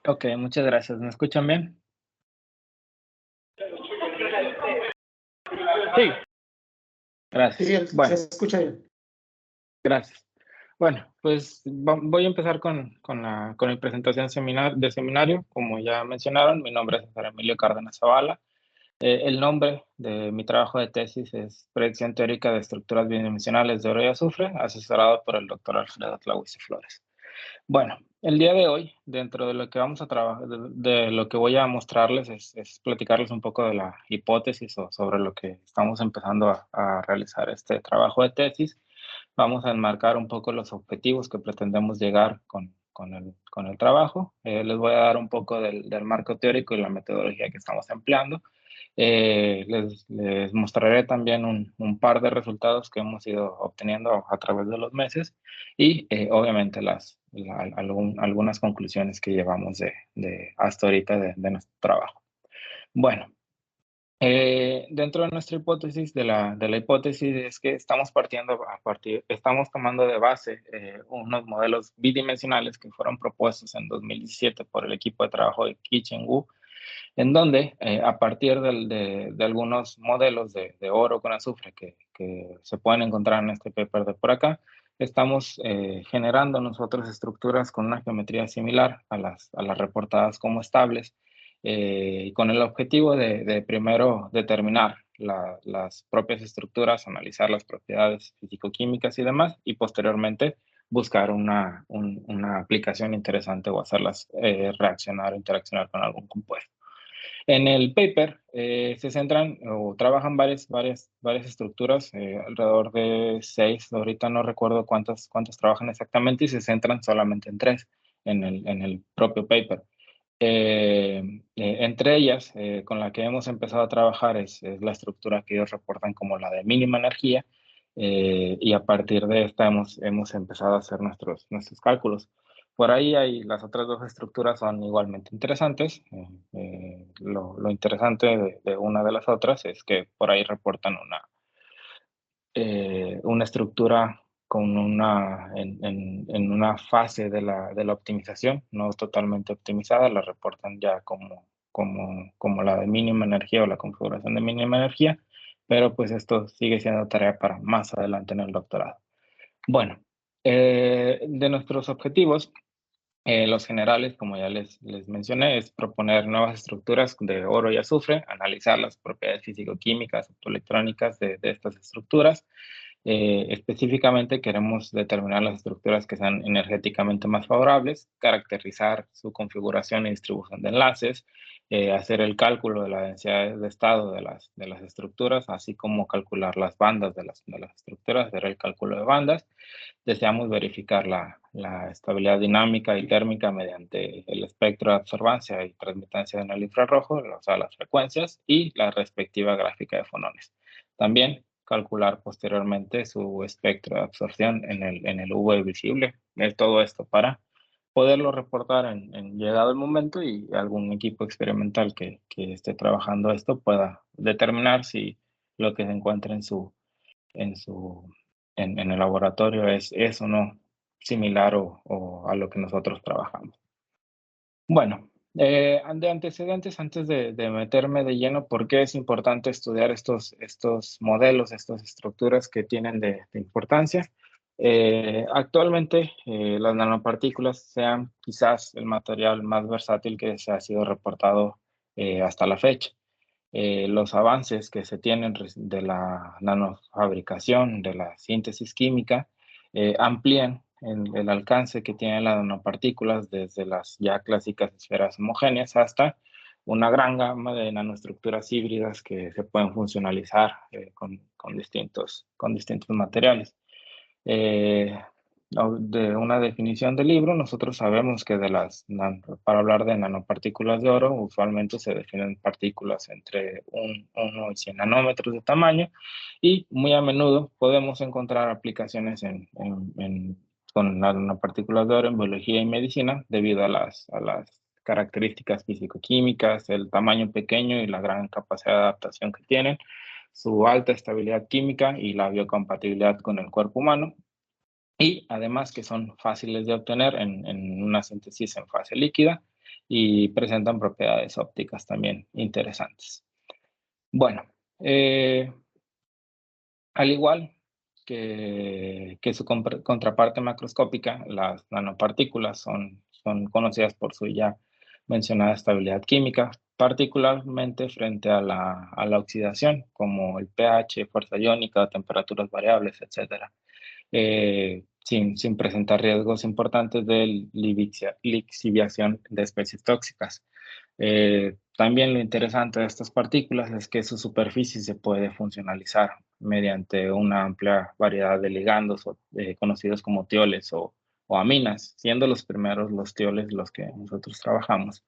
Ok, muchas gracias. ¿Me escuchan bien? Sí, Gracias. Se Bueno, escucha bien. gracias. Bueno, pues voy a empezar con mi presentación de seminario. Como ya mencionaron, mi nombre es César Emilio Cárdenas Zavala. El nombre de mi trabajo de tesis es Predicción teórica de estructuras bidimensionales de oro y azufre, asesorado por el doctor Alfredo Tlahuize Flores. Bueno, el día de hoy, dentro de lo que vamos a trabajar, de lo que voy a mostrarles es platicarles un poco de la hipótesis o sobre lo que estamos empezando a realizar este trabajo de tesis. Vamos a enmarcar un poco los objetivos que pretendemos llegar con el trabajo. Les voy a dar un poco del marco teórico y la metodología que estamos empleando. Les mostraré también un par de resultados que hemos ido obteniendo a través de los meses y obviamente algunas conclusiones que llevamos de hasta ahorita de nuestro trabajo. Bueno, dentro de nuestra hipótesis, de la hipótesis es que estamos tomando de base unos modelos bidimensionales que fueron propuestos en 2017 por el equipo de trabajo de Kitchen Wu, en donde a partir de algunos modelos de oro con azufre que se pueden encontrar en este paper de por acá, estamos generando nosotros estructuras con una geometría similar a las reportadas como estables, con el objetivo de primero determinar las propias estructuras, analizar las propiedades físico-químicas y demás, y posteriormente buscar una aplicación interesante o hacerlas reaccionar o interaccionar con algún compuesto. En el paper se centran o trabajan varias estructuras, alrededor de 6, ahorita no recuerdo cuántas trabajan exactamente y se centran solamente en 3 en el propio paper. Entre ellas, con la que hemos empezado a trabajar es la estructura que ellos reportan como la de mínima energía, y a partir de esta hemos empezado a hacer nuestros cálculos. Por ahí hay las otras dos estructuras son igualmente interesantes. Lo interesante de una de las otras es que por ahí reportan una estructura con en una fase de la optimización, no totalmente optimizada, la reportan ya como la de mínima energía o la configuración de mínima energía, pero pues esto sigue siendo tarea para más adelante en el doctorado. Bueno, de nuestros objetivos, los generales, como ya les mencioné, es proponer nuevas estructuras de oro y azufre, analizar las propiedades físico-químicas, optoelectrónicas de estas estructuras. Específicamente queremos determinar las estructuras que sean energéticamente más favorables, caracterizar su configuración y distribución de enlaces, hacer el cálculo de la densidad de estado de las estructuras, así como calcular las bandas de las estructuras, hacer el cálculo de bandas. Deseamos verificar la estabilidad dinámica y térmica mediante el espectro de absorbancia y transmitancia en el infrarrojo, o sea, las frecuencias, y la respectiva gráfica de fonones. También calcular posteriormente su espectro de absorción en el UV visible. Todo esto para poderlo reportar llegado el momento y algún equipo experimental que esté trabajando esto pueda determinar si lo que se encuentra en su en el laboratorio es o no similar o a lo que nosotros trabajamos. Bueno, de antecedentes, antes de meterme de lleno, ¿por qué es importante estudiar estos modelos, estas estructuras que tienen de importancia? Actualmente, las nanopartículas sean quizás el material más versátil que se ha sido reportado hasta la fecha. Los avances que se tienen de la nanofabricación, de la síntesis química, amplían el alcance que tienen las nanopartículas desde las ya clásicas esferas homogéneas hasta una gran gama de nanoestructuras híbridas que se pueden funcionalizar con distintos materiales. Eh, de una definición del libro, nosotros sabemos que para hablar de nanopartículas de oro, usualmente se definen partículas entre 1 y 100 nanómetros de tamaño y muy a menudo podemos encontrar aplicaciones con las nanopartículas de oro en biología y medicina debido a las características físico-químicas, el tamaño pequeño y la gran capacidad de adaptación que tienen, su alta estabilidad química y la biocompatibilidad con el cuerpo humano, y además que son fáciles de obtener en una síntesis en fase líquida y presentan propiedades ópticas también interesantes. Bueno, al igual que su contraparte macroscópica, las nanopartículas son conocidas por su ya mencionada estabilidad química, particularmente frente a la oxidación, como el pH, fuerza iónica, temperaturas variables, etcétera, sin presentar riesgos importantes de lixiviación de especies tóxicas. También lo interesante de estas partículas es que su superficie se puede funcionalizar mediante una amplia variedad de ligandos conocidos como tioles o aminas, siendo los primeros los tioles los que nosotros trabajamos.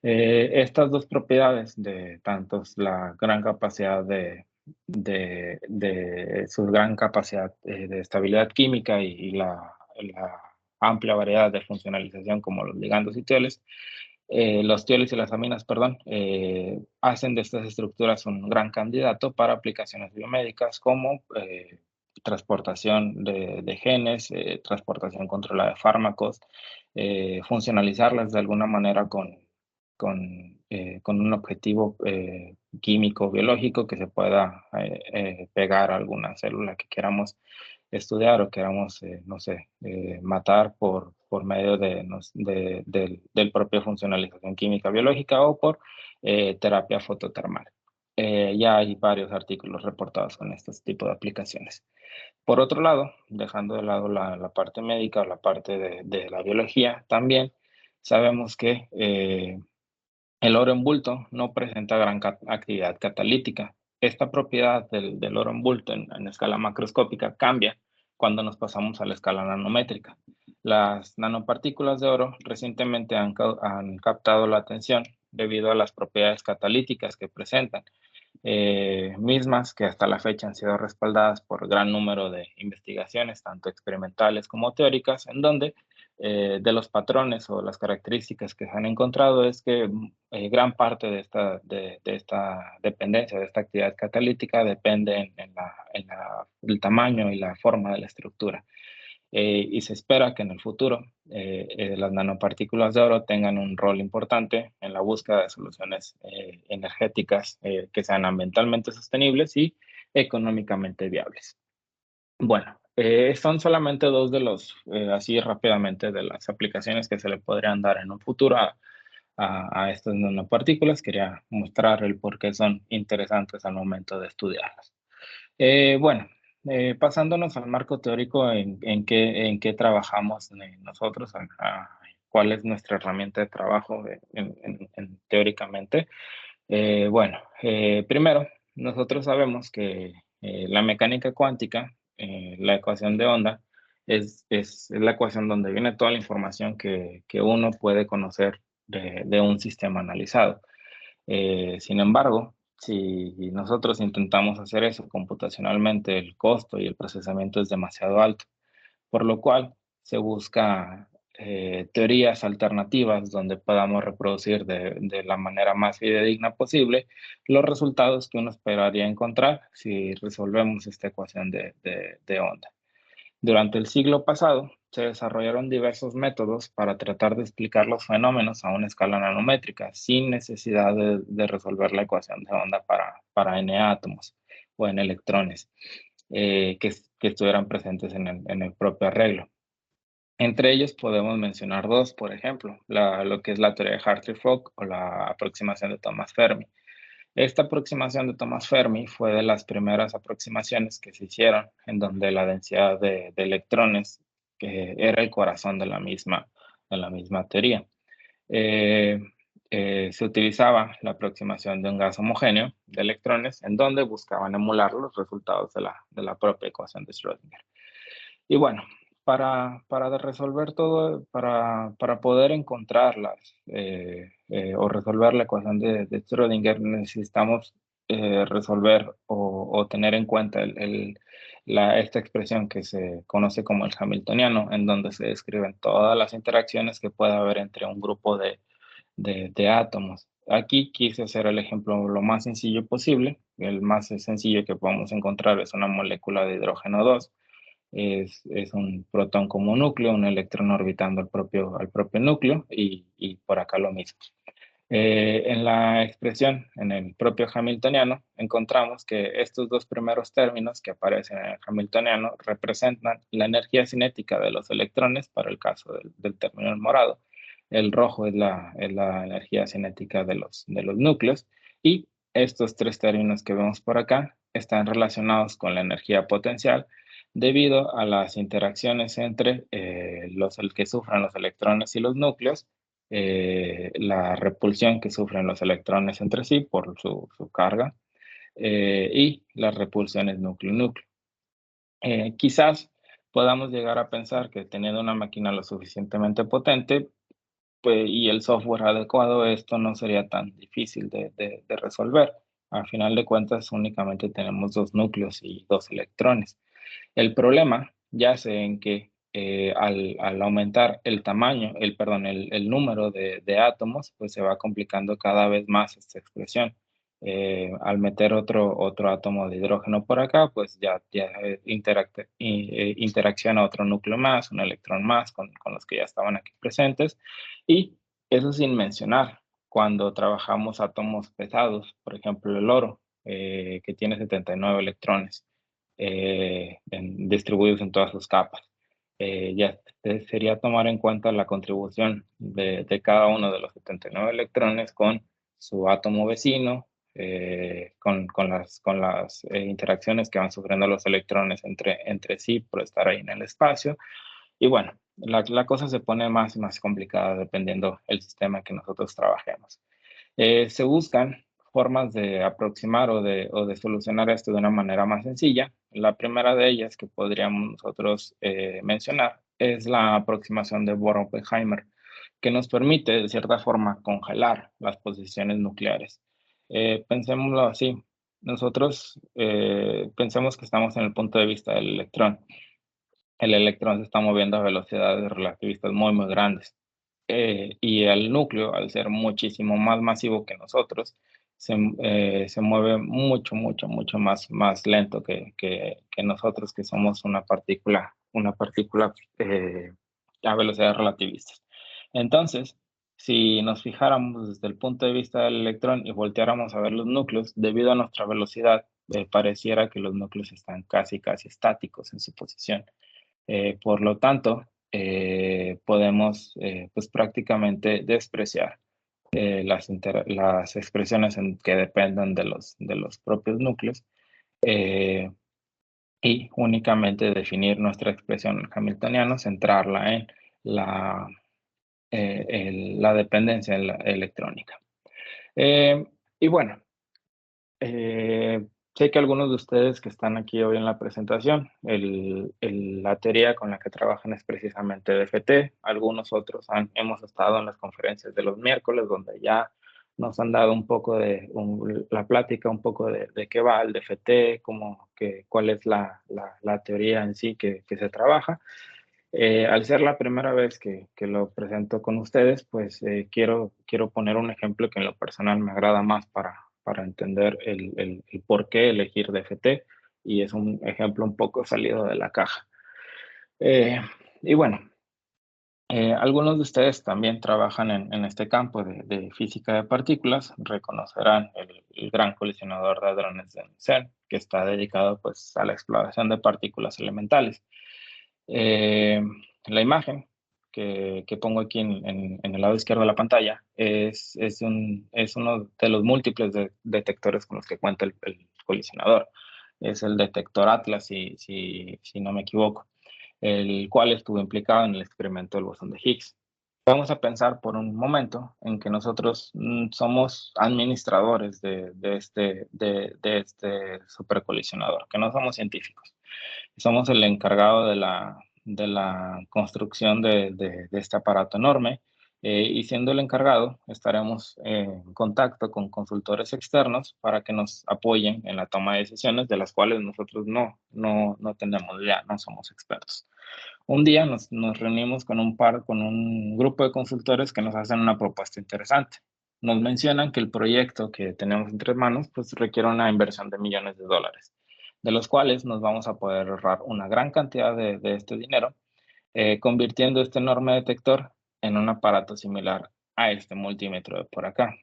Estas dos propiedades de tanto la gran capacidad de su gran capacidad de estabilidad química y la amplia variedad de funcionalización como los ligandos y tioles, los tioles y las aminas, perdón, hacen de estas estructuras un gran candidato para aplicaciones biomédicas como transportación de genes, transportación controlada de fármacos, funcionalizarlas de alguna manera con un objetivo químico, biológico que se pueda pegar a alguna célula que queramos estudiar o queramos, no sé, matar por medio del propio funcionalización química biológica o por terapia fototermal. Ya hay varios artículos reportados con este tipo de aplicaciones. Por otro lado, dejando de lado la parte médica o la parte de la biología, también sabemos que el oro en bulto no presenta gran actividad catalítica. Esta propiedad del oro en bulto en escala macroscópica cambia cuando nos pasamos a la escala nanométrica. Las nanopartículas de oro recientemente han captado la atención debido a las propiedades catalíticas que presentan, mismas que hasta la fecha han sido respaldadas por gran número de investigaciones, tanto experimentales como teóricas, en donde de los patrones o las características que se han encontrado es que gran parte de esta dependencia, de esta actividad catalítica, depende el tamaño y la forma de la estructura. Y se espera que en el futuro las nanopartículas de oro tengan un rol importante en la búsqueda de soluciones energéticas que sean ambientalmente sostenibles y económicamente viables. Bueno, son solamente dos de los, así rápidamente, de las aplicaciones que se le podrían dar en un futuro a estas nanopartículas. Quería mostrar el por qué son interesantes al momento de estudiarlas. Bueno, pasándonos al marco teórico en qué trabajamos nosotros, cuál es nuestra herramienta de trabajo teóricamente. Bueno, primero, nosotros sabemos que la mecánica cuántica, la ecuación de onda, es la ecuación donde viene toda la información que uno puede conocer de un sistema analizado. Sin embargo, si nosotros intentamos hacer eso computacionalmente, el costo y el procesamiento es demasiado alto, por lo cual se busca teorías alternativas donde podamos reproducir de la manera más fidedigna posible los resultados que uno esperaría encontrar si resolvemos esta ecuación de onda. Durante el siglo pasado, se desarrollaron diversos métodos para tratar de explicar los fenómenos a una escala nanométrica, sin necesidad de resolver la ecuación de onda para n átomos o n electrones que estuvieran presentes en el propio arreglo. Entre ellos podemos mencionar dos, por ejemplo, lo que es la teoría de Hartree-Fock o la aproximación de Thomas Fermi. Esta aproximación de Thomas Fermi fue de las primeras aproximaciones que se hicieron en donde la densidad de electrones que era el corazón de la misma teoría. Se utilizaba la aproximación de un gas homogéneo de electrones en donde buscaban emular los resultados de la propia ecuación de Schrödinger. Y bueno, para resolver todo, para poder encontrarlas o resolver la ecuación de Schrödinger, necesitamos resolver o tener en cuenta esta expresión que se conoce como el Hamiltoniano, en donde se describen todas las interacciones que puede haber entre un grupo de átomos. Aquí quise hacer el ejemplo lo más sencillo posible. El más sencillo que podemos encontrar es una molécula de hidrógeno 2 es un protón como un núcleo, un electrón orbitando al propio núcleo y por acá lo mismo. En la expresión, en el propio hamiltoniano, encontramos que estos dos primeros términos que aparecen en el hamiltoniano representan la energía cinética de los electrones para el caso del término en morado. El rojo es la energía cinética de los núcleos y estos tres términos que vemos por acá están relacionados con la energía potencial debido a las interacciones entre el que sufren los electrones y los núcleos, la repulsión que sufren los electrones entre sí por su carga, y las repulsiones núcleo-núcleo. Quizás podamos llegar a pensar que teniendo una máquina lo suficientemente potente, pues, y el software adecuado, esto no sería tan difícil de resolver. Al final de cuentas, únicamente tenemos dos núcleos y dos electrones. El problema yace en que al aumentar el tamaño, el número de átomos, pues se va complicando cada vez más esta expresión. Al meter otro átomo de hidrógeno por acá, pues ya interacciona otro núcleo más, un electrón más con los que ya estaban aquí presentes. Y eso sin mencionar, cuando trabajamos átomos pesados, por ejemplo el oro, que tiene 79 electrones distribuidos en todas sus capas. Sería tomar en cuenta la contribución de cada uno de los 79 electrones con su átomo vecino, con las interacciones que van sufriendo los electrones entre sí por estar ahí en el espacio. Y bueno, la cosa se pone más y más complicada dependiendo el sistema que nosotros trabajemos. Se buscan formas de aproximar o de solucionar esto de una manera más sencilla. La primera de ellas que podríamos nosotros mencionar es la aproximación de Bohr-Oppenheimer, que nos permite, de cierta forma, congelar las posiciones nucleares. Pensémoslo así. Nosotros pensemos que estamos en el punto de vista del electrón. El electrón se está moviendo a velocidades relativistas muy, muy grandes. Y el núcleo, al ser muchísimo más masivo que nosotros, se mueve mucho más lento que nosotros, que somos una partícula a velocidades relativistas. Entonces, si nos fijáramos desde el punto de vista del electrón y volteáramos a ver los núcleos, debido a nuestra velocidad, pareciera que los núcleos están casi estáticos en su posición. Por lo tanto, podemos pues prácticamente despreciar las expresiones que dependan de los propios núcleos, eh, y únicamente definir nuestra expresión hamiltoniana, centrarla en la, la dependencia electrónica. Y bueno, eh, sé que algunos de ustedes que están aquí hoy en la presentación, la teoría con la que trabajan es precisamente DFT. Algunos otros hemos estado en las conferencias de los miércoles, donde ya nos han dado un poco la plática, un poco de qué va el DFT, cuál es la teoría en sí que se trabaja. Al ser la primera vez que lo presento con ustedes, pues quiero poner un ejemplo que en lo personal me agrada más para entender el por qué elegir DFT, y es un ejemplo un poco salido de la caja. Y bueno, algunos de ustedes también trabajan en este campo de física de partículas, reconocerán el gran colisionador de hadrones de CERN, que está dedicado pues a la exploración de partículas elementales. Eh, la imagen que pongo aquí en el lado izquierdo de la pantalla es uno de los múltiples detectores con los que cuenta el colisionador. Es el detector Atlas, si no me equivoco, el cual estuvo implicado en el experimento del bosón de Higgs. Vamos a pensar por un momento en que nosotros somos administradores de este supercolisionador, que no somos científicos. Somos el encargado de la construcción de este aparato enorme, y siendo el encargado estaremos en contacto con consultores externos para que nos apoyen en la toma de decisiones de las cuales nosotros no tenemos idea, no somos expertos. Un día nos reunimos con un grupo de consultores que nos hacen una propuesta interesante. Nos mencionan que el proyecto que tenemos entre manos pues requiere una inversión de millones de dólares. de los cuales nos vamos a poder ahorrar una gran cantidad de este dinero, convirtiendo este enorme detector en un aparato similar a este multímetro de por acá,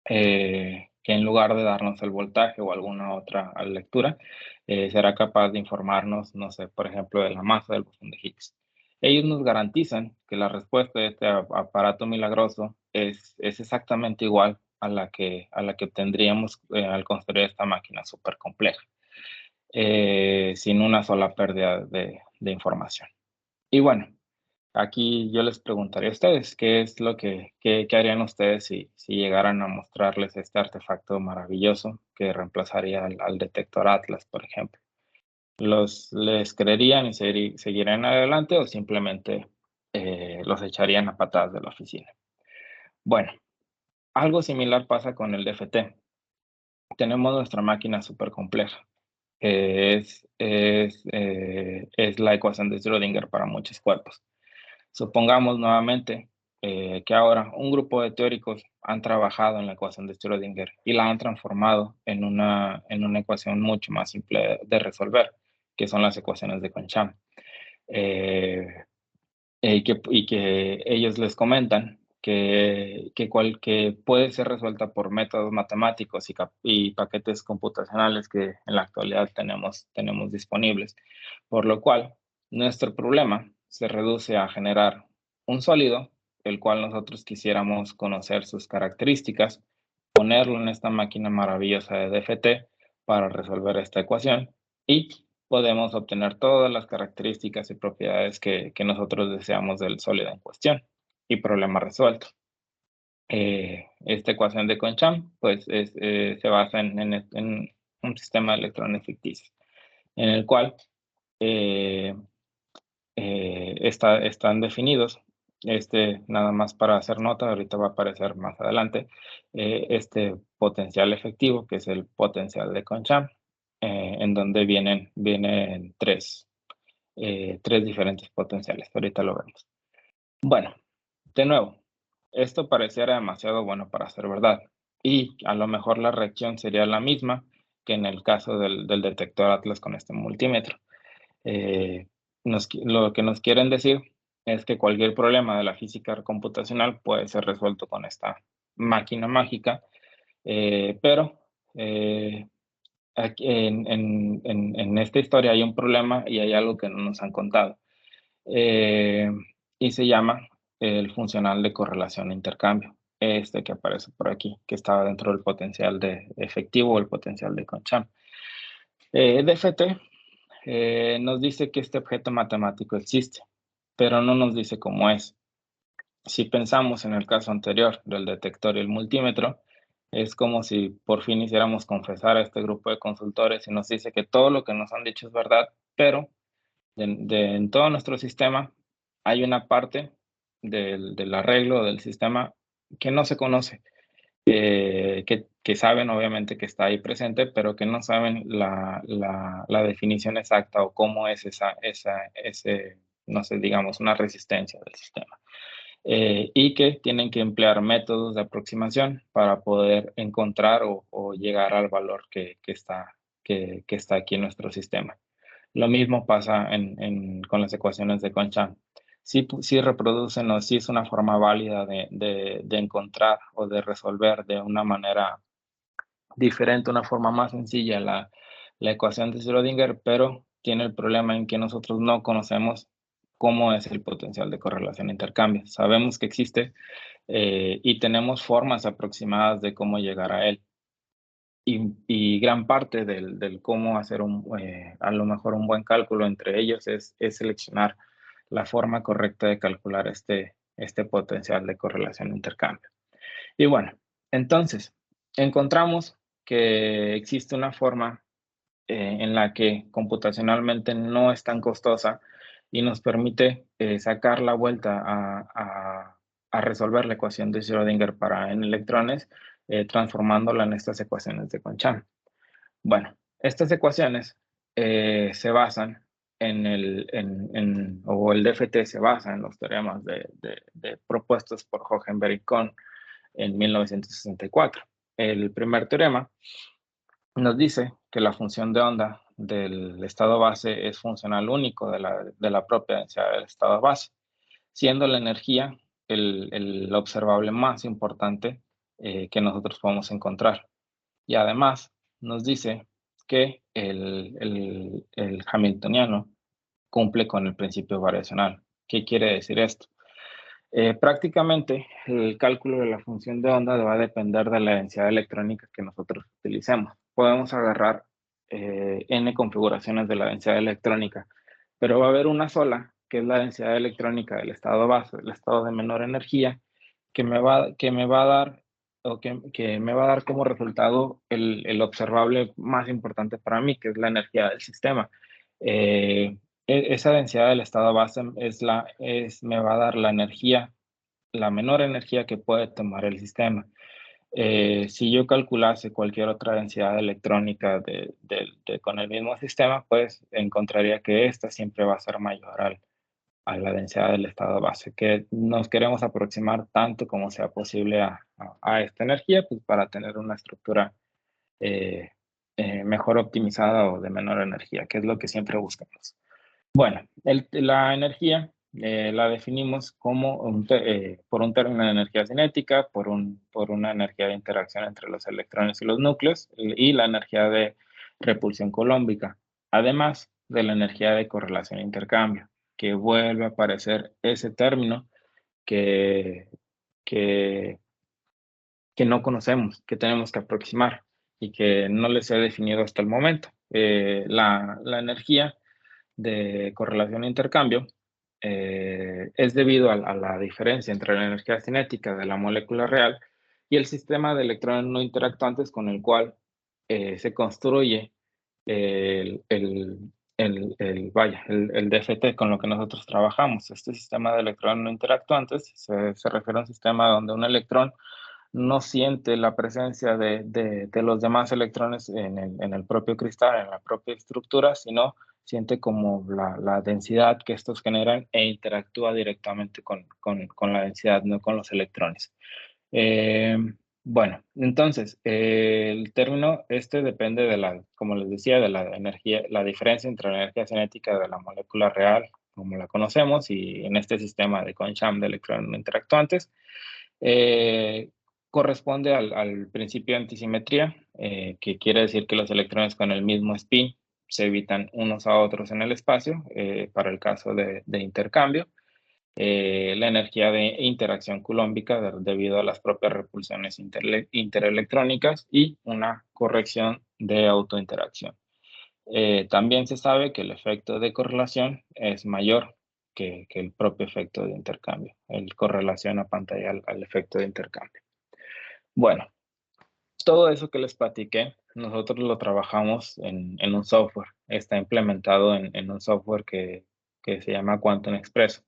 que en lugar de darnos el voltaje o alguna otra lectura, será capaz de informarnos, no sé, por ejemplo, de la masa del bosón de Higgs. Ellos nos garantizan que la respuesta de este aparato milagroso es exactamente igual a la que obtendríamos al construir esta máquina súper compleja, sin una sola pérdida de información. Y bueno, aquí yo les preguntaría a ustedes, ¿qué es lo qué harían ustedes si llegaran a mostrarles este artefacto maravilloso que reemplazaría al detector Atlas, por ejemplo? ¿Les creerían y seguirían adelante o simplemente los echarían a patadas de la oficina? Bueno, algo similar pasa con el DFT. Tenemos nuestra máquina súper compleja, que es la ecuación de Schrödinger para muchos cuerpos. Supongamos nuevamente que ahora un grupo de teóricos han trabajado en la ecuación de Schrödinger y la han transformado en una ecuación mucho más simple de resolver, que son las ecuaciones de Conchamp. Eh, y que ellos les comentan que puede ser resuelta por métodos matemáticos y paquetes computacionales que en la actualidad tenemos disponibles. Por lo cual, nuestro problema se reduce a generar un sólido, el cual nosotros quisiéramos conocer sus características, ponerlo en esta máquina maravillosa de DFT para resolver esta ecuación y podemos obtener todas las características y propiedades que nosotros deseamos del sólido en cuestión y problema resuelto. Esta ecuación de Conchamp pues se basa en un sistema de electrones ficticios en el cual eh, están definidos. Nada más para hacer nota, ahorita va a aparecer más adelante, este potencial efectivo, que es el potencial de Conchamp, en donde vienen tres diferentes potenciales. Ahorita lo vemos. Bueno, de nuevo, esto pareciera demasiado bueno para ser verdad. Y a lo mejor la reacción sería la misma que en el caso del detector Atlas con este multímetro. Eh, lo que nos quieren decir es que cualquier problema de la física computacional puede ser resuelto con esta máquina mágica, pero aquí en esta historia hay un problema y hay algo que no nos han contado. Eh, y se llama el funcional de correlación e intercambio, este que aparece por aquí, que estaba dentro del potencial de efectivo o el potencial de Conchamp. DFT nos dice que este objeto matemático existe, pero no nos dice cómo es. Si pensamos en el caso anterior del detector y el multímetro, es como si por fin hiciéramos confesar a este grupo de consultores y nos dice que todo lo que nos han dicho es verdad, pero en todo nuestro sistema hay una parte del arreglo del sistema que no se conoce, que saben obviamente que está ahí presente, pero que no saben la definición exacta o cómo es no sé, digamos, una resistencia del sistema. Y que tienen que emplear métodos de aproximación para poder encontrar o llegar al valor que está aquí en nuestro sistema. Lo mismo pasa con las ecuaciones de Conchamp. Sí reproducen o sí es una forma válida de encontrar o de resolver de una manera diferente, una forma más sencilla la ecuación de Schrödinger, pero tiene el problema en que nosotros no conocemos cómo es el potencial de correlación e intercambio. Sabemos que existe y tenemos formas aproximadas de cómo llegar a él. Y gran parte del cómo hacer a lo mejor un buen cálculo entre ellos es seleccionar la forma correcta de calcular este potencial de correlación e intercambio. Y bueno, entonces, encontramos que existe una forma en la que computacionalmente no es tan costosa y nos permite sacar la vuelta a resolver la ecuación de Schrödinger para en electrones, transformándola en estas ecuaciones de Conchamp. Bueno, estas ecuaciones se basan o el DFT se basa en los teoremas propuestos por Hohenberg y Kohn en 1964. El primer teorema nos dice que la función de onda del estado base es funcional único de la propia densidad del estado base, siendo la energía el observable más importante que nosotros podemos encontrar. Y además nos dice que el hamiltoniano cumple con el principio variacional. ¿Qué quiere decir esto? Prácticamente el cálculo de la función de onda va a depender de la densidad electrónica que nosotros utilicemos. Podemos agarrar n configuraciones de la densidad electrónica, pero va a haber una sola, que es la densidad electrónica del estado base, del estado de menor energía, que me va a dar, o que me va a dar como resultado el observable más importante para mí, que es la energía del sistema. Esa densidad del estado base me va a dar la energía, la menor energía que puede tomar el sistema. Si yo calculase cualquier otra densidad electrónica con el mismo sistema, pues encontraría que esta siempre va a ser mayor a la densidad del estado base, que nos queremos aproximar tanto como sea posible a esta energía, pues para tener una estructura eh, mejor optimizada o de menor energía, que es lo que siempre buscamos. Bueno, la energía la definimos como por un término de energía cinética, por una energía de interacción entre los electrones y los núcleos, y la energía de repulsión colómbica, además de la energía de correlación e intercambio, que vuelve a aparecer ese término que, que, que no conocemos, que tenemos que aproximar y que no les he definido hasta el momento. La energía de correlación e intercambio es debido a la diferencia entre la energía cinética de la molécula real y el sistema de electrones no interactuantes con el cual se construye el DFT con lo que nosotros trabajamos. Este sistema de electrones no interactuantes se refiere a un sistema donde un electrón no siente la presencia de los demás electrones en el propio cristal, en la propia estructura, sino siente como la densidad que estos generan e interactúa directamente con la densidad, no con los electrones. Eh, bueno, entonces, el término este depende como les decía, de la energía, la diferencia entre la energía cinética de la molécula real, como la conocemos, y en este sistema de Kohn-Sham de electrones no interactuantes, eh, corresponde al principio de antisimetría, que quiere decir que los electrones con el mismo spin se evitan unos a otros en el espacio, para el caso de intercambio. La energía de interacción culómbica debido a las propias repulsiones interelectrónicas y una corrección de autointeracción. También se sabe que el efecto de correlación es mayor que el propio efecto de intercambio. El correlación a pantalla al efecto de intercambio. Bueno, todo eso que les platiqué, nosotros lo trabajamos en un software. Está implementado en un software que se llama Quantum Express.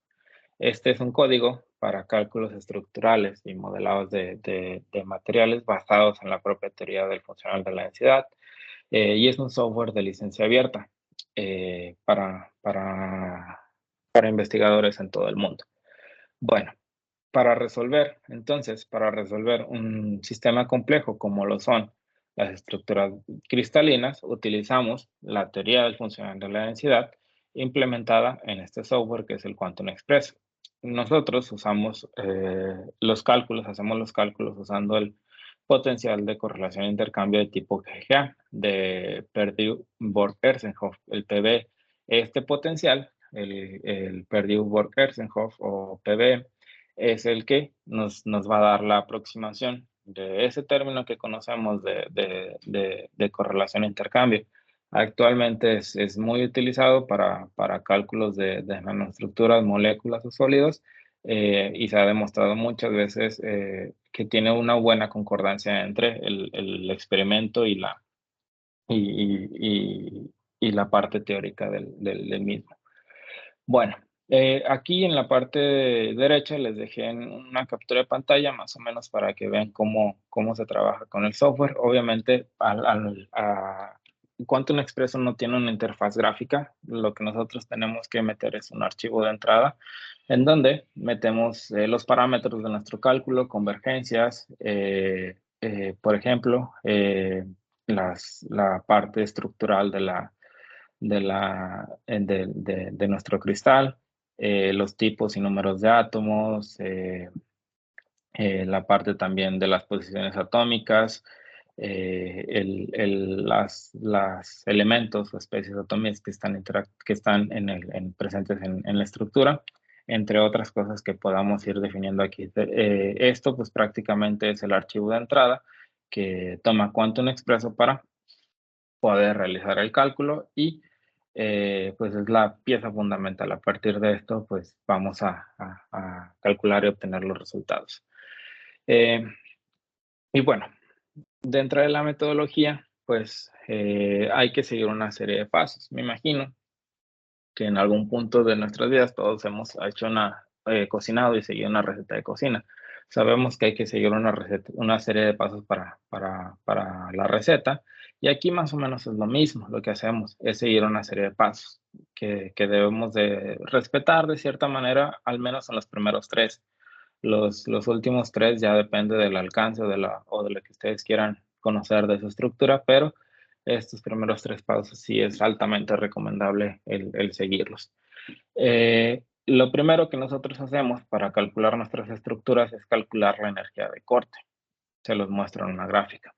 Este es un código para cálculos estructurales y modelados de materiales basados en la propia teoría del funcional de la densidad, y es un software de licencia abierta para investigadores en todo el mundo. Bueno, para resolver un sistema complejo como lo son las estructuras cristalinas, utilizamos la teoría del funcional de la densidad implementada en este software que es el Quantum Express. Nosotros usamos hacemos los cálculos usando el potencial de correlación e intercambio de tipo GGA de Perdue-Borg-Herzenhoff, el PB. Este potencial, el Perdue-Borg-Herzenhoff o PB, es el que nos va a dar la aproximación de ese término que conocemos de correlación e intercambio. Actualmente es muy utilizado para cálculos de nanoestructuras, moléculas o sólidos, y se ha demostrado muchas veces que tiene una buena concordancia entre el experimento y la parte teórica del mismo. Bueno, aquí en la parte derecha les dejé una captura de pantalla más o menos para que vean cómo se trabaja con el software. Obviamente, Quantum Express no tiene una interfaz gráfica. Lo que nosotros tenemos que meter es un archivo de entrada en donde metemos los parámetros de nuestro cálculo, convergencias, por ejemplo, la parte estructural de nuestro cristal, los tipos y números de átomos, la parte también de las posiciones atómicas, las elementos o especies atómicas que están presentes en la estructura, entre otras cosas que podamos ir definiendo aquí. Esto pues prácticamente es el archivo de entrada que toma Quantum Expresso para poder realizar el cálculo y pues es la pieza fundamental. A partir de esto pues vamos a calcular y obtener los resultados. Y bueno, dentro de la metodología, pues hay que seguir una serie de pasos. Me imagino que en algún punto de nuestras vidas todos hemos hecho cocinado y seguido una receta de cocina. Sabemos que hay que seguir una serie de pasos para la receta. Y aquí más o menos es lo mismo. Lo que hacemos es seguir una serie de pasos que debemos de respetar de cierta manera, al menos en los primeros tres. Los últimos tres ya depende del alcance o de lo que ustedes quieran conocer de su estructura, pero estos primeros tres pasos sí es altamente recomendable el seguirlos. Lo primero que nosotros hacemos para calcular nuestras estructuras es calcular la energía de corte. Se los muestro en una gráfica.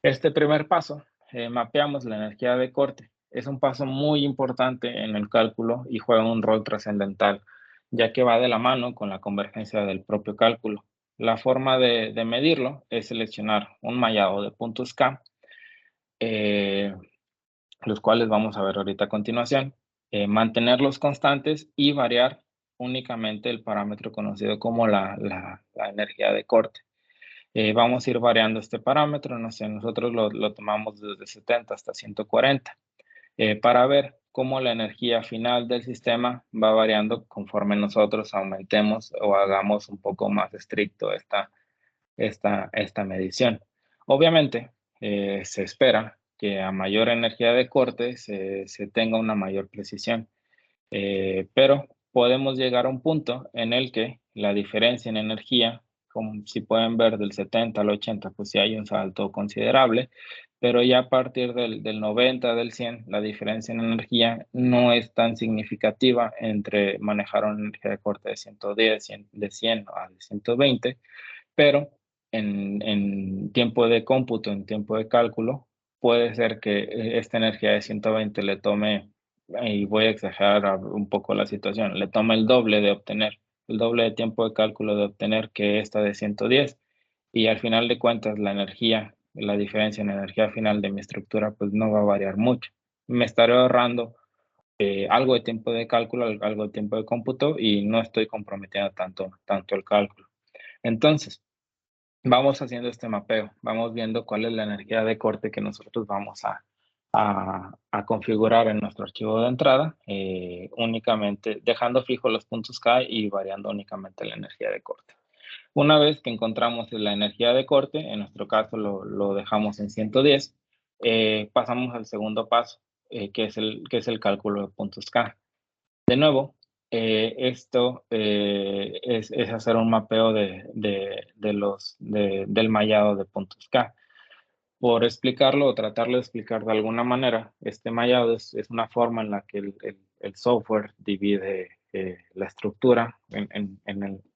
Este primer paso, mapeamos la energía de corte. Es un paso muy importante en el cálculo y juega un rol trascendental, ya que va de la mano con la convergencia del propio cálculo. La forma de medirlo es seleccionar un mallado de puntos K, eh, los cuales vamos a ver ahorita a continuación, mantenerlos constantes y variar únicamente el parámetro conocido como la energía de corte. Vamos a ir variando este parámetro, no sé, nosotros lo tomamos desde 70 hasta 140, para ver cómo la energía final del sistema va variando conforme nosotros aumentemos o hagamos un poco más estricto esta medición. Obviamente, se espera que a mayor energía de corte se tenga una mayor precisión, pero podemos llegar a un punto en el que la diferencia en energía, como si pueden ver del 70 al 80, pues sí hay un salto considerable, pero ya a partir del 90, del 100, la diferencia en energía no es tan significativa entre manejar una energía de corte de 110, de 100 a 120, pero en tiempo de cómputo, en tiempo de cálculo, puede ser que esta energía de 120 le tome, y voy a exagerar un poco la situación, le tome el doble de obtener, el doble de tiempo de cálculo de obtener que esta de 110, y al final de cuentas la energía, la diferencia en energía final de mi estructura, pues no va a variar mucho. Me estaré ahorrando algo de tiempo de cálculo, algo de tiempo de cómputo, y no estoy comprometiendo tanto el cálculo. Entonces, vamos haciendo este mapeo, vamos viendo cuál es la energía de corte que nosotros vamos a configurar en nuestro archivo de entrada, únicamente dejando fijos los puntos K y variando únicamente la energía de corte. Una vez que encontramos la energía de corte, en nuestro caso lo dejamos en 110, pasamos al segundo paso, que es el cálculo de puntos K. De nuevo, esto es hacer un mapeo del mallado de puntos K. Por explicarlo o tratarlo de explicar de alguna manera, este mallado es una forma en la que el software divide la estructura. En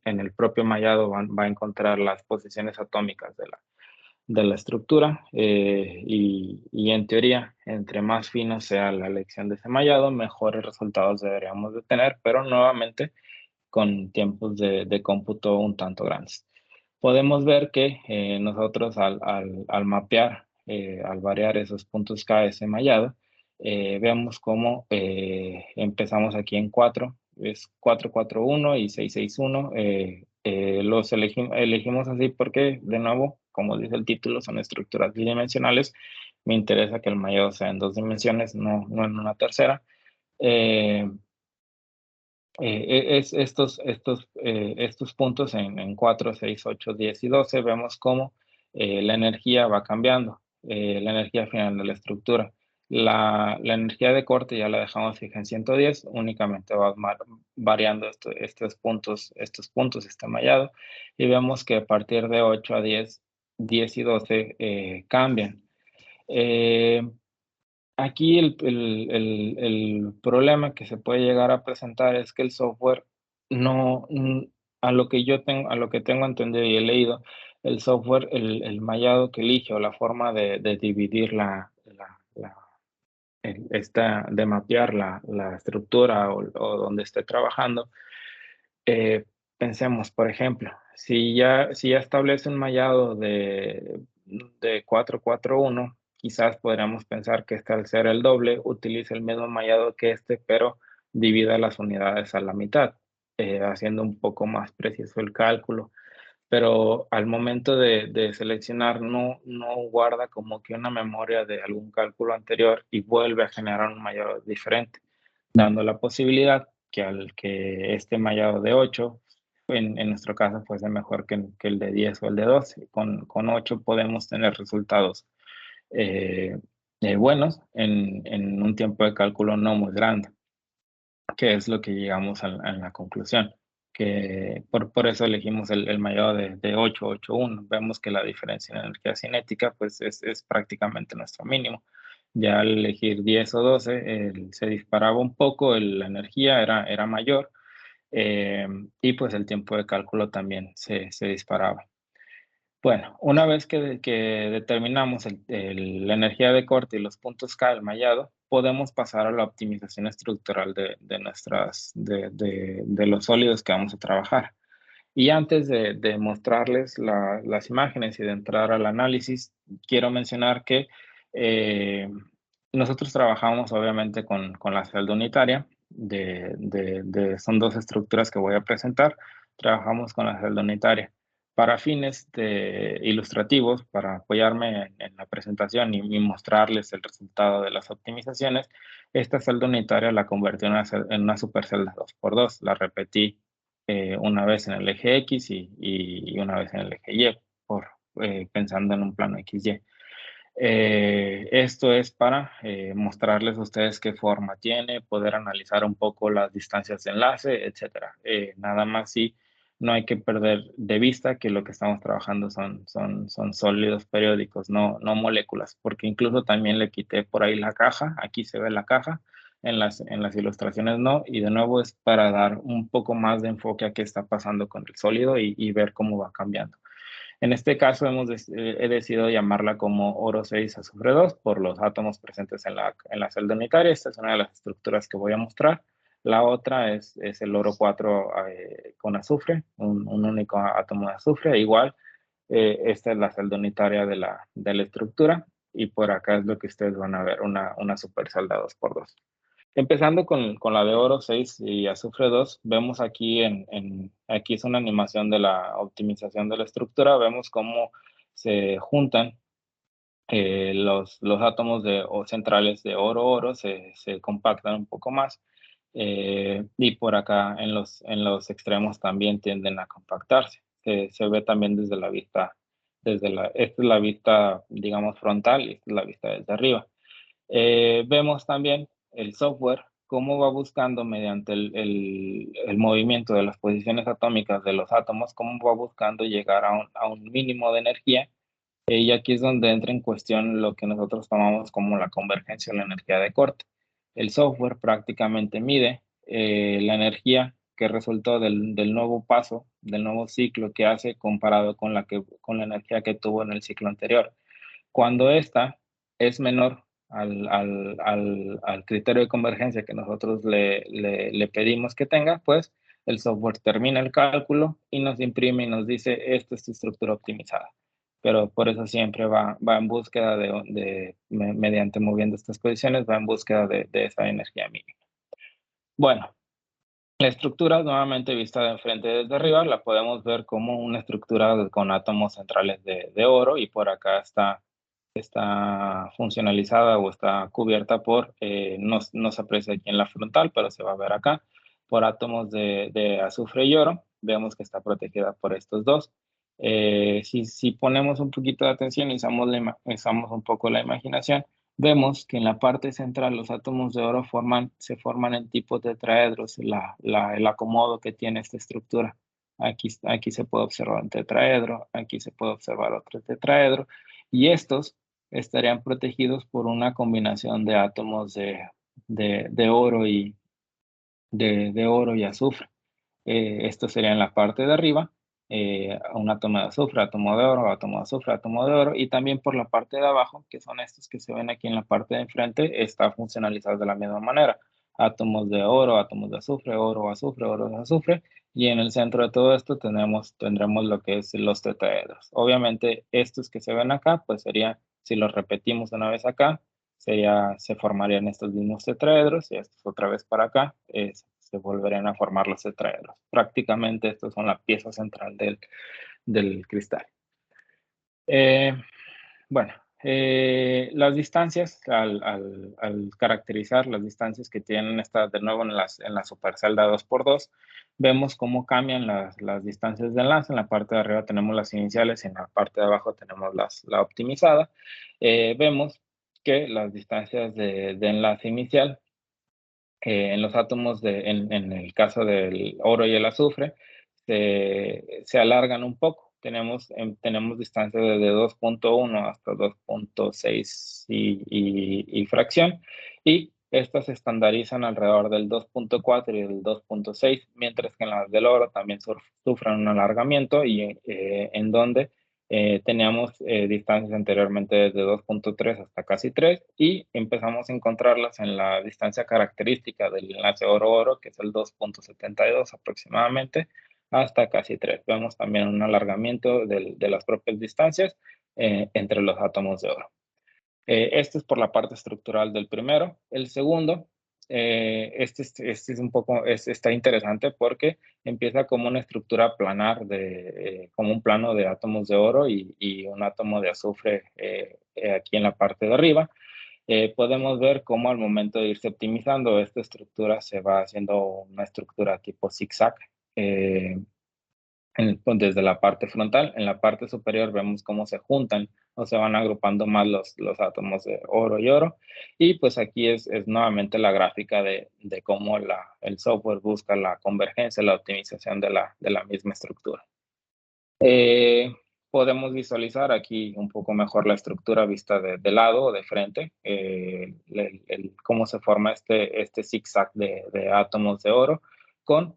el propio mallado va a encontrar las posiciones atómicas de la estructura, y en teoría, entre más fino sea la elección de ese mallado, mejores resultados deberíamos de tener, pero nuevamente con tiempos de cómputo un tanto grandes. Podemos ver que nosotros al mapear, al variar esos puntos K, ese mallado, vemos cómo empezamos aquí en 4, es 441 y 661. Los elegimos así porque, de nuevo, como dice el título, son estructuras bidimensionales. Me interesa que el mallado sea en 2 dimensiones, no en una tercera. Estos puntos en 4, 6, 8, 10 y 12 vemos cómo la energía va cambiando, la energía final de la estructura. La energía de corte ya la dejamos fija en 110, únicamente va variando estos puntos, este mallado, y vemos que a partir de 8 a 10, 10 y 12 cambian. Aquí el problema que se puede llegar a presentar es que el software no, a lo que yo tengo, a lo que tengo entendido y he leído, el software, el mallado que elige o la forma de dividir de mapear la estructura o donde esté trabajando, pensemos, por ejemplo, si ya establece un mallado de 4-4-1, quizás podríamos pensar que este, al ser el doble, utilice el mismo mallado que este, pero divida las unidades a la mitad, haciendo un poco más preciso el cálculo. Pero al momento de seleccionar, no guarda como que una memoria de algún cálculo anterior y vuelve a generar un mallado diferente, dando la posibilidad que al que este mallado de 8 en nuestro caso, fuese mejor que el de 10 o el de 12. Con 8 podemos tener resultados eh, buenos en un tiempo de cálculo no muy grande, que es lo que llegamos a la conclusión, que por eso elegimos el mallado de 8-8-1. Vemos que la diferencia en energía cinética pues es prácticamente nuestro mínimo. Ya al elegir 10 o 12, se disparaba un poco, la energía era mayor, y pues el tiempo de cálculo también se disparaba. Bueno, una vez que determinamos la energía de corte y los puntos K del mallado, podemos pasar a la optimización estructural de los sólidos que vamos a trabajar. Y antes de mostrarles las imágenes y de entrar al análisis, quiero mencionar que eh, nosotros trabajamos obviamente con la celda unitaria, son dos estructuras que voy a presentar, trabajamos con la celda unitaria. Para fines ilustrativos, para apoyarme en la presentación y mostrarles el resultado de las optimizaciones, esta celda unitaria la convertí en una supercelda 2x2, la repetí una vez en el eje X y una vez en el eje Y, pensando en un plano XY. Esto es para mostrarles a ustedes qué forma tiene, poder analizar un poco las distancias de enlace, etcétera. Nada más si no hay que perder de vista que lo que estamos trabajando son sólidos periódicos, no moléculas, porque incluso también le quité por ahí la caja, aquí se ve la caja, en las ilustraciones no, y de nuevo es para dar un poco más de enfoque a qué está pasando con el sólido y ver cómo va cambiando. En este caso he decidido llamarla como oro 6 azufre 2 por los átomos presentes en la celda unitaria. Esta es una de las estructuras que voy a mostrar. La otra es el oro 4 con azufre, un único átomo de azufre. Igual, esta es la celda unitaria de la estructura y por acá es lo que ustedes van a ver, una supercelda 2x2. Empezando con la de oro 6 y azufre 2, vemos aquí es una animación de la optimización de la estructura, vemos cómo se juntan los átomos o centrales de oro-oro, se compactan un poco más, y por acá en los extremos también tienden a compactarse. Se ve también desde la vista, esta es la vista, digamos, frontal y esta es la vista desde arriba. Vemos también el software, cómo va buscando mediante el movimiento de las posiciones atómicas de los átomos, cómo va buscando llegar a un mínimo de energía. Y aquí es donde entra en cuestión lo que nosotros tomamos como la convergencia o la energía de corte. El software prácticamente mide la energía que resultó del nuevo paso, del nuevo ciclo que hace comparado con la energía que tuvo en el ciclo anterior. Cuando esta es menor al criterio de convergencia que nosotros le pedimos que tenga, pues el software termina el cálculo y nos imprime y nos dice, esta es tu estructura optimizada. Pero por eso siempre va en búsqueda mediante moviendo estas posiciones, va en búsqueda de esa energía mínima. Bueno, la estructura, nuevamente vista de enfrente desde arriba, la podemos ver como una estructura con átomos centrales de oro y por acá está funcionalizada o está cubierta no se aprecia aquí en la frontal, pero se va a ver acá, por átomos de azufre y oro. Vemos que está protegida por estos dos. Si ponemos un poquito de atención y usamos un poco la imaginación, vemos que en la parte central los átomos de oro se forman en tipos tetraedros, el acomodo que tiene esta estructura. Aquí se puede observar un tetraedro, aquí se puede observar otro tetraedro, y estos estarían protegidos por una combinación de átomos de oro de oro y azufre. Esto sería en la parte de arriba, un átomo de azufre, átomo de oro, átomo de azufre, átomo de oro, y también por la parte de abajo, que son estos que se ven aquí en la parte de enfrente, está funcionalizado de la misma manera. Átomos de oro, átomos de azufre, oro, azufre, y en el centro de todo esto tendremos lo que es los tetraedros. Obviamente, estos que se ven acá, pues sería, si los repetimos una vez acá, se formarían estos mismos tetraedros, y estos otra vez para acá, se volverían a formar los tetraedros. Prácticamente estos son la pieza central del cristal. Eh, bueno, las distancias, al caracterizar las distancias que tienen estas de nuevo en la supercelda 2x2, vemos cómo cambian las distancias de enlace. En la parte de arriba tenemos las iniciales y en la parte de abajo tenemos la optimizada. Vemos que las distancias de enlace inicial en los átomos, en el caso del oro y el azufre, se alargan un poco. Tenemos distancias desde 2.1 hasta 2.6 y fracción, y estas se estandarizan alrededor del 2.4 y del 2.6, mientras que en las del oro también sufren un alargamiento, y en donde teníamos distancias anteriormente desde 2.3 hasta casi 3, y empezamos a encontrarlas en la distancia característica del enlace oro-oro, que es el 2.72 aproximadamente, hasta casi 3. Vemos también un alargamiento de las propias distancias entre los átomos de oro. Esto es por la parte estructural del primero. El segundo, este es un poco, está interesante porque empieza como una estructura planar, como un plano de átomos de oro y un átomo de azufre aquí en la parte de arriba. Podemos ver cómo al momento de irse optimizando, esta estructura se va haciendo una estructura tipo zigzag. Eh, pues, desde la parte frontal, en la parte superior vemos cómo se juntan o se van agrupando más los átomos de oro y oro. Y pues aquí es nuevamente la gráfica de cómo el software busca la convergencia, la optimización de la misma estructura. Podemos visualizar aquí un poco mejor la estructura vista de lado o de frente, cómo se forma este zigzag de átomos de oro con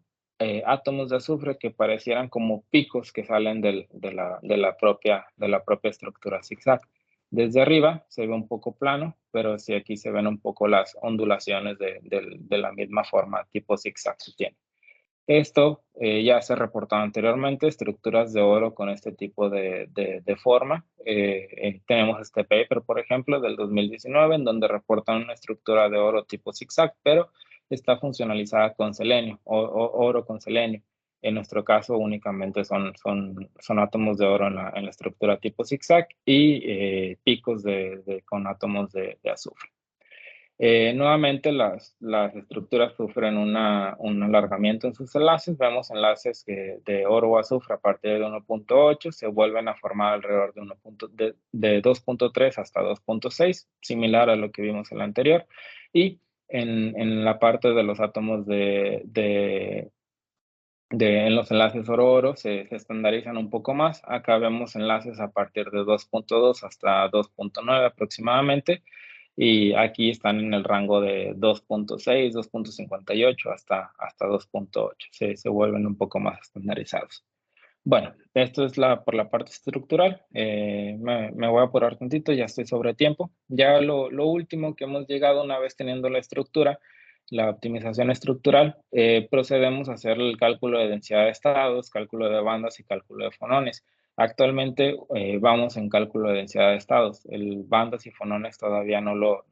átomos de azufre que parecieran como picos que salen de la propia estructura zigzag. Desde arriba se ve un poco plano, pero sí aquí se ven un poco las ondulaciones de la misma forma tipo zigzag que tiene. Esto ya se reportado anteriormente, estructuras de oro con este tipo de forma. Tenemos este paper, por ejemplo, del 2019, en donde reportan una estructura de oro tipo zigzag, pero está funcionalizada con selenio, oro con selenio. En nuestro caso, únicamente son átomos de oro en la estructura tipo zigzag y picos con átomos de azufre. Nuevamente, las estructuras sufren un alargamiento en sus enlaces. Vemos enlaces de oro o azufre a partir de 1.8 se vuelven a formar alrededor de 2.3 hasta 2.6, similar a lo que vimos en la anterior. Y en la parte de los átomos en los enlaces oro-oro se estandarizan un poco más. Acá vemos enlaces a partir de 2.2 hasta 2.9 aproximadamente. Y aquí están en el rango de 2.6, 2.58 hasta 2.8. Se vuelven un poco más estandarizados. Bueno, esto es por la parte estructural. Me voy a apurar tantito, ya estoy sobre tiempo. Ya lo último que hemos llegado una vez teniendo la estructura, la optimización estructural, procedemos a hacer el cálculo de densidad de estados, cálculo de bandas y cálculo de fonones. Actualmente vamos en cálculo de densidad de estados. El bandas y fonones todavía no lo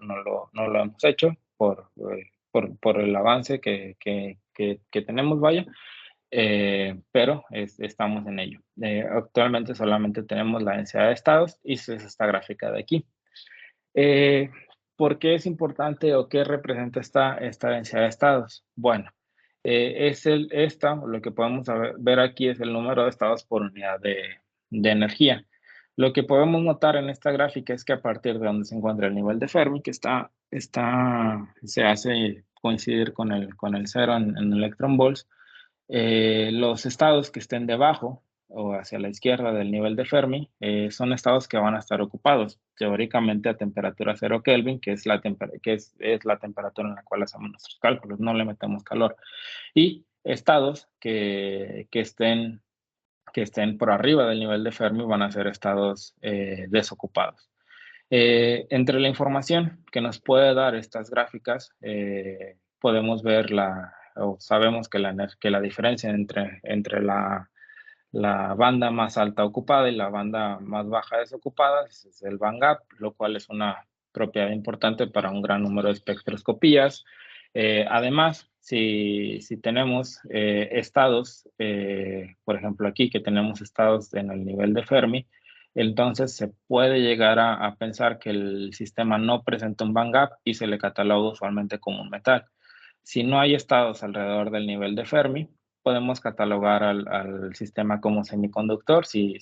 hemos hecho por el avance que tenemos, vaya. Pero estamos en ello. Actualmente solamente tenemos la densidad de estados y es esta gráfica de aquí. ¿Por qué es importante o qué representa esta densidad de estados? Bueno, lo que podemos ver aquí es el número de estados por unidad de energía. Lo que podemos notar en esta gráfica es que a partir de donde se encuentra el nivel de Fermi, que se hace coincidir con el cero en electron volts, los estados que estén debajo o hacia la izquierda del nivel de Fermi, son estados que van a estar ocupados, teóricamente a temperatura 0 Kelvin, que es es la temperatura en la cual hacemos nuestros cálculos, no le metemos calor. Y estados que estén por arriba del nivel de Fermi van a ser estados desocupados. Entre la información que nos puede dar estas gráficas, podemos ver o sabemos que la diferencia entre la banda más alta ocupada y la banda más baja desocupada es el band gap, lo cual es una propiedad importante para un gran número de espectroscopías. Además, si tenemos estados, por ejemplo aquí que tenemos estados en el nivel de Fermi, entonces se puede llegar a pensar que el sistema no presenta un band gap y se le cataloga usualmente como un metal. Si no hay estados alrededor del nivel de Fermi, podemos catalogar al sistema como semiconductor si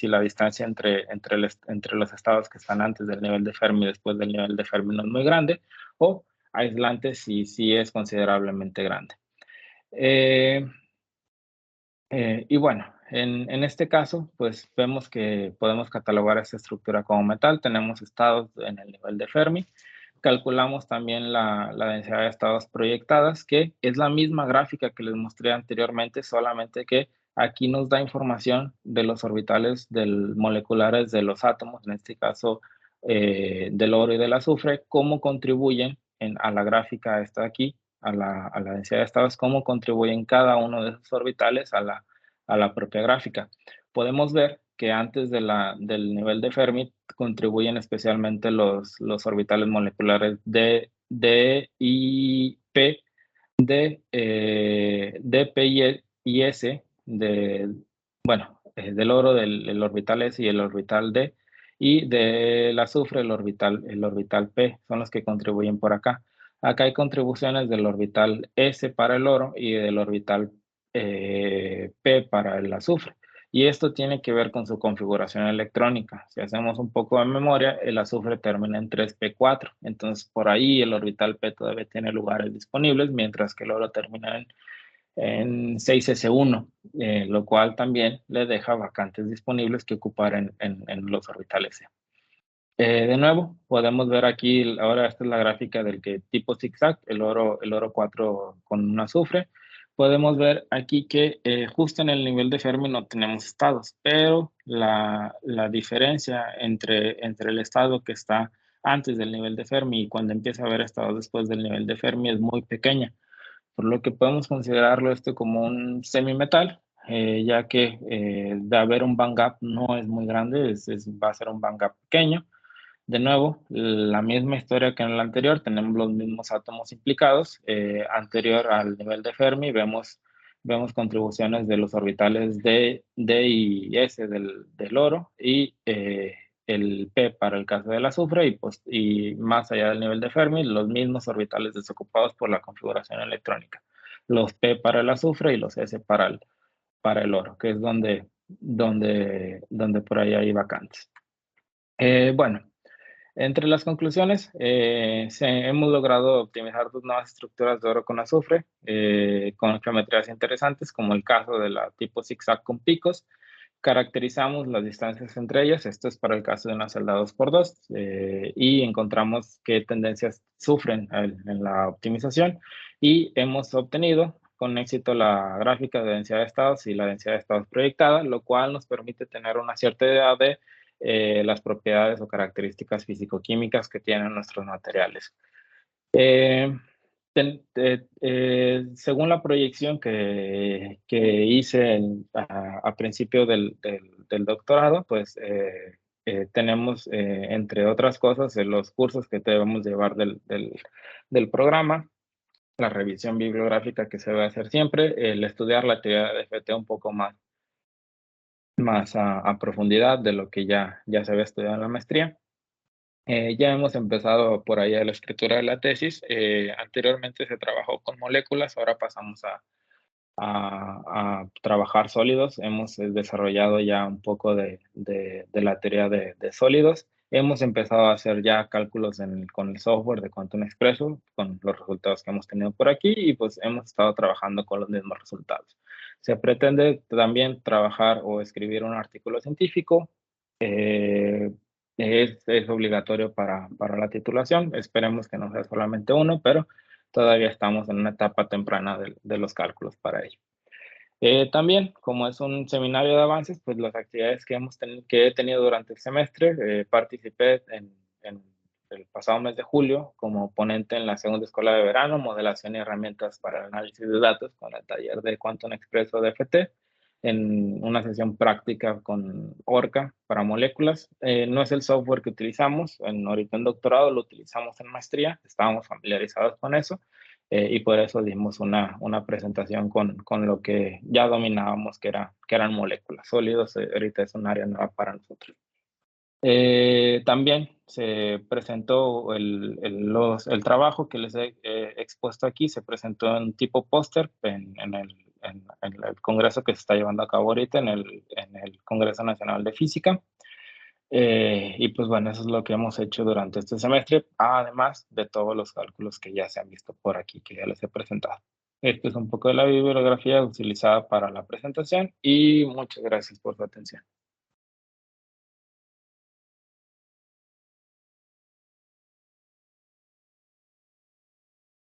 la distancia entre los estados que están antes del nivel de Fermi y después del nivel de Fermi no es muy grande, o aislante si es considerablemente grande. Y bueno, en este caso, pues vemos que podemos catalogar esta estructura como metal. Tenemos estados en el nivel de Fermi. Calculamos también la densidad de estados proyectadas, que es la misma gráfica que les mostré anteriormente, solamente que aquí nos da información de los orbitales moleculares de los átomos, en este caso del oro y del azufre, cómo contribuyen a la gráfica esta de aquí, a la densidad de estados, cómo contribuyen cada uno de esos orbitales a la propia gráfica. Podemos ver que antes del nivel de Fermi contribuyen especialmente los orbitales moleculares D y P, D, P y S, del oro, del orbital S y el orbital D, y del azufre, el orbital P, son los que contribuyen por acá. Acá hay contribuciones del orbital S para el oro y del orbital P para el azufre. Y esto tiene que ver con su configuración electrónica. Si hacemos un poco de memoria, el azufre termina en 3p4. Entonces, por ahí el orbital P todavía tiene lugares disponibles, mientras que el oro termina en 6s1, lo cual también le deja vacantes disponibles que ocupar en los orbitales C. De nuevo, podemos ver aquí, ahora esta es la gráfica del tipo zigzag, el oro 4 con un azufre. Podemos ver aquí que justo en el nivel de Fermi no tenemos estados, pero la diferencia entre el estado que está antes del nivel de Fermi y cuando empieza a haber estados después del nivel de Fermi es muy pequeña, por lo que podemos considerarlo esto como un semimetal, ya que de haber un band gap no es muy grande, va a ser un band gap pequeño. De nuevo, la misma historia que en el anterior, tenemos los mismos átomos implicados. Anterior al nivel de Fermi, vemos contribuciones de los orbitales D y S del oro y el P para el caso del azufre y más allá del nivel de Fermi, los mismos orbitales desocupados por la configuración electrónica. Los P para el azufre y los S para el oro, que es donde por ahí hay vacantes. Bueno. Entre las conclusiones, hemos logrado optimizar dos nuevas estructuras de oro con azufre con geometrías interesantes, como el caso de la tipo zigzag con picos. Caracterizamos las distancias entre ellas, esto es para el caso de una celda 2x2, y encontramos qué tendencias sufren en la optimización y hemos obtenido con éxito la gráfica de densidad de estados y la densidad de estados proyectada, lo cual nos permite tener una cierta idea de las propiedades o características físico-químicas que tienen nuestros materiales. Según la proyección que hice a principio del doctorado, pues tenemos, entre otras cosas, los cursos que debemos llevar del programa, la revisión bibliográfica que se debe hacer siempre, el estudiar la teoría de FT un poco más a profundidad de lo que ya se había estudiado en la maestría. Ya hemos empezado por ahí a la escritura de la tesis. Anteriormente se trabajó con moléculas, ahora pasamos a trabajar sólidos. Hemos desarrollado ya un poco de la teoría de sólidos Hemos empezado a hacer ya cálculos con el software de Quantum Expresso, con los resultados que hemos tenido por aquí y pues hemos estado trabajando con los mismos resultados. Se pretende también trabajar o escribir un artículo científico. eh, es obligatorio para la titulación. Esperemos que no sea solamente uno, pero todavía estamos en una etapa temprana de los cálculos para ello. También, como es un seminario de avances, pues las actividades que he tenido durante el semestre, participé en el pasado mes de julio como ponente en la segunda escuela de verano, modelación y herramientas para el análisis de datos con el taller de Quantum Expresso de FT, en una sesión práctica con Orca para moléculas. No es el software que utilizamos, ahorita en doctorado lo utilizamos en maestría, estábamos familiarizados con eso y por eso dimos una presentación con lo que ya dominábamos, que eran moléculas sólidos. Ahorita es un área nueva para nosotros. También se presentó el trabajo que les he expuesto aquí, se presentó en tipo póster en el congreso que se está llevando a cabo ahorita, en el Congreso Nacional de Física. Y pues bueno, eso es lo que hemos hecho durante este semestre, además de todos los cálculos que ya se han visto por aquí, que ya les he presentado. Esto es un poco de la bibliografía utilizada para la presentación y muchas gracias por su atención.